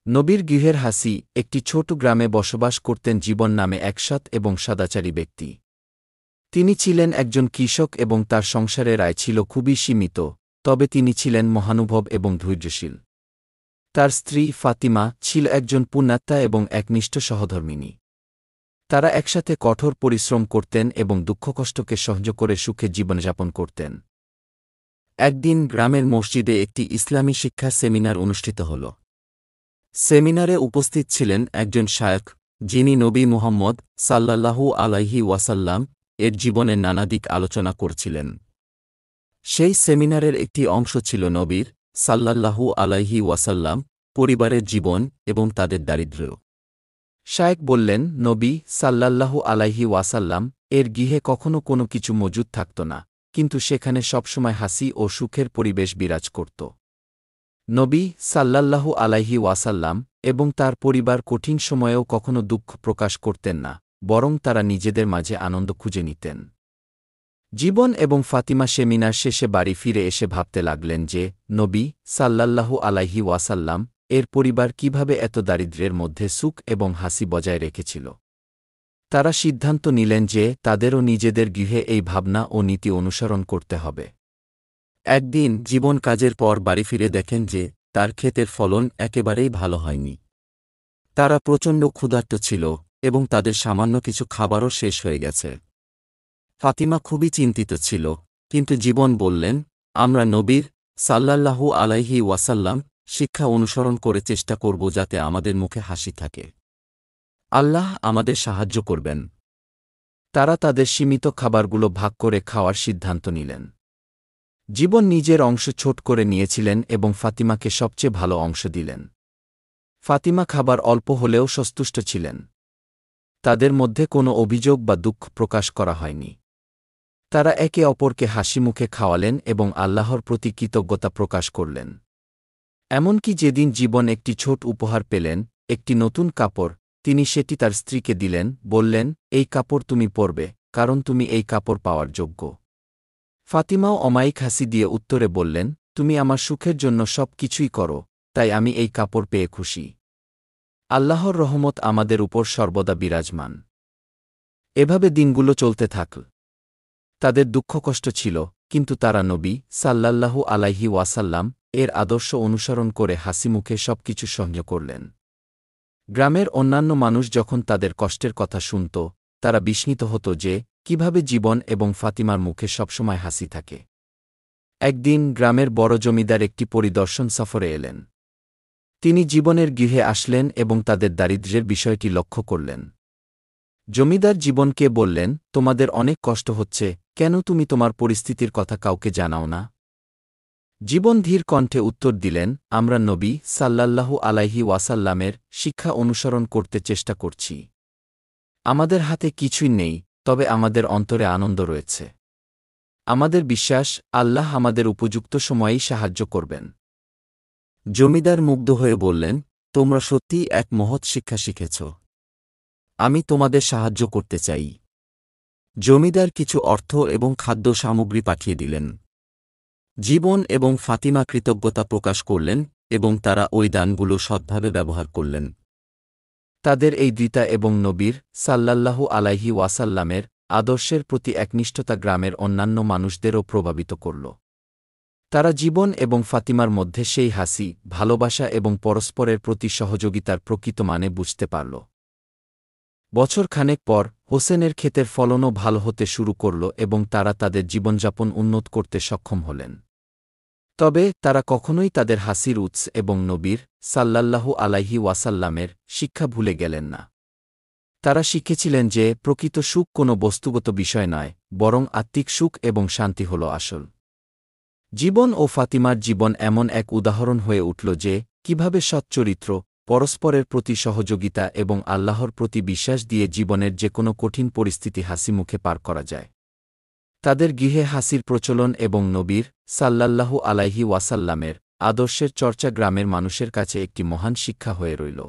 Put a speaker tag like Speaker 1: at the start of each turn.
Speaker 1: নবীর গৃহের হাসি একটি ছোট গ্রামে বসবাস করতেন জীবন নামে এক সৎ এবং সদাচারী ব্যক্তি। তিনি ছিলেন একজন কৃষক এবং তার সংসারের আয় ছিল খুবই সীমিত, তবে তিনি ছিলেন মহানুভব এবং ধৈর্যশীল। তার স্ত্রী ফাতিমা ছিল একজন পুণ্যাত্মা এবং একনিষ্ঠ সহধর্মিণী। তারা একসাথে কঠোর পরিশ্রম করতেন এবং দুঃখকষ্টকে সহ্য করে সুখে জীবনযাপন করতেন। একদিন গ্রামের মসজিদে একটি ইসলামী শিক্ষা সেমিনার অনুষ্ঠিত হল। সেমিনারে উপস্থিত ছিলেন একজন শায়খ, যিনি নবী মুহাম্মদ সাল্লাল্লাহু আলাইহি ওয়াসাল্লাম এর জীবনের নানা দিক আলোচনা করছিলেন। সেই সেমিনারের একটি অংশ ছিল নবীর সাল্লাল্লাহু আলাইহি ওয়াসাল্লাম পরিবারের জীবন এবং তাদের দারিদ্র্য। শায়েখ বললেন, নবী সাল্লাল্লাহু আলাইহি ওয়াসাল্লাম এর গৃহে কখনো কোনো কিছু মজুদ থাকত না, কিন্তু সেখানে সবসময় হাসি ও সুখের পরিবেশ বিরাজ করত। নবী সাল্লাল্লাহু আলাইহি ওয়াসাল্লাম এবং তার পরিবার কঠিন সময়েও কখনো দুঃখ প্রকাশ করতেন না, বরং তারা নিজেদের মাঝে আনন্দ খুঁজে নিতেন। জীবন এবং ফাতিমা সেমিনার শেষে বাড়ি ফিরে এসে ভাবতে লাগলেন যে নবী সাল্লাল্লাহু আলাইহি ওয়াসাল্লাম এর পরিবার কিভাবে এত দারিদ্র্যের মধ্যে সুখ এবং হাসি বজায় রেখেছিল। তারা সিদ্ধান্ত নিলেন যে তাদেরও নিজেদের গৃহে এই ভাবনা ও নীতি অনুসরণ করতে হবে। একদিন জীবন কাজের পর বাড়ি ফিরে দেখেন যে তার ক্ষেতের ফলন একেবারেই ভালো হয়নি। তারা প্রচণ্ড ক্ষুধার্ত ছিল এবং তাদের সামান্য কিছু খাবারও শেষ হয়ে গেছে। ফাতিমা খুবই চিন্তিত ছিল, কিন্তু জীবন বললেন, আমরা নবীর সাল্লাল্লাহু আলাইহি ওয়াসাল্লাম শিক্ষা অনুসরণ করে চেষ্টা করব যাতে আমাদের মুখে হাসি থাকে। আল্লাহ আমাদের সাহায্য করবেন। তারা তাদের সীমিত খাবারগুলো ভাগ করে খাওয়ার সিদ্ধান্ত নিলেন। জীবন নিজের অংশ ছোট করে নিয়েছিলেন এবং ফাতিমাকে সবচেয়ে ভালো অংশ দিলেন। ফাতিমা খাবার অল্প হলেও সন্তুষ্ট ছিলেন। তাদের মধ্যে কোনো অভিযোগ বা দুঃখ প্রকাশ করা হয়নি। তারা একে অপরকে হাসিমুখে খাওয়ালেন এবং আল্লাহর প্রতি কৃতজ্ঞতা প্রকাশ করলেন। এমনকি যেদিন জীবন একটি ছোট উপহার পেলেন, একটি নতুন কাপড়, তিনি সেটি তার স্ত্রীকে দিলেন, বললেন, এই কাপড় তুমি পরবে, কারণ তুমি এই কাপড় পাওয়ার যোগ্য। ফাতিমাও অমায়িক হাসি দিয়ে উত্তরে বললেন, তুমি আমার সুখের জন্য সব কিছুই করো, তাই আমি এই কাপড় পেয়ে খুশি। আল্লাহর রহমত আমাদের উপর সর্বদা বিরাজমান। এভাবে দিনগুলো চলতে থাকল। তাদের দুঃখকষ্ট ছিল, কিন্তু তারা নবী সাল্লাল্লাহু আলাইহি ওয়াসাল্লাম এর আদর্শ অনুসরণ করে হাসিমুখে সবকিছু সহ্য করলেন। গ্রামের অন্যান্য মানুষ যখন তাদের কষ্টের কথা শুনত, তারা বিস্মিত হতো যে কিভাবে জীবন এবং ফাতিমার মুখে সবসময় হাসি থাকে। একদিন গ্রামের বড় জমিদার একটি পরিদর্শন সফরে এলেন। তিনি জীবনের গৃহে আসলেন এবং তাদের দারিদ্র্যের বিষয়টি লক্ষ্য করলেন। জমিদার জীবনকে বললেন, তোমাদের অনেক কষ্ট হচ্ছে, কেন তুমি তোমার পরিস্থিতির কথা কাউকে জানাও না? জীবন ধীর কণ্ঠে উত্তর দিলেন, আমরা নবী সাল্লাল্লাহু আলাইহি ওয়াসাল্লামের শিক্ষা অনুসরণ করতে চেষ্টা করছি। আমাদের হাতে কিছুই নেই, তবে আমাদের অন্তরে আনন্দ রয়েছে। আমাদের বিশ্বাস আল্লাহ আমাদের উপযুক্ত সময়েই সাহায্য করবেন। জমিদার মুগ্ধ হয়ে বললেন, তোমরা সত্যিই এক মহৎ শিক্ষা শিখেছ। আমি তোমাদের সাহায্য করতে চাই। জমিদার কিছু অর্থ এবং খাদ্য সামগ্রী পাঠিয়ে দিলেন। জীবন এবং ফাতিমা কৃতজ্ঞতা প্রকাশ করলেন এবং তারা ওই দানগুলো সৎভাবে ব্যবহার করলেন। তাদের এই দৃঢ়তা এবং নবীর সাল্লাল্লাহু আলাইহি ওয়াসাল্লামের আদর্শের প্রতি একনিষ্ঠতা গ্রামের অন্যান্য মানুষদেরও প্রভাবিত করল। তারা জীবন এবং ফাতিমার মধ্যে সেই হাসি, ভালোবাসা এবং পরস্পরের প্রতি সহযোগিতার প্রকৃত মানে বুঝতে পারল। বছর খানেক পর হোসেনের ক্ষেতের ফলনও ভালো হতে শুরু করল এবং তারা তাদের জীবনযাপন উন্নত করতে সক্ষম হলেন। তবে তারা কখনোই তাদের হাসির উৎস এবং নবীর সাল্লাল্লাহু আলাইহি ওয়াসাল্লামের শিক্ষা ভুলে গেলেন না। তারা শিখেছিলেন যে প্রকৃত সুখ কোনো বস্তুগত বিষয় নয়, বরং আত্মিক সুখ এবং শান্তি হল আসল। জীবন ও ফাতিমার জীবন এমন এক উদাহরণ হয়ে উঠল যে কিভাবে সচ্চরিত্র, পরস্পরের প্রতি সহযোগিতা এবং আল্লাহর প্রতি বিশ্বাস দিয়ে জীবনের যে কোনো কঠিন পরিস্থিতি হাসিমুখে পার করা যায়। তাদের গৃহে হাসির প্রচলন এবং নবীর সাল্লাল্লাহু আলাইহি ওয়াসাল্লামের আদর্শের চর্চা গ্রামের মানুষের কাছে একটি মহান শিক্ষা হয়ে রইল।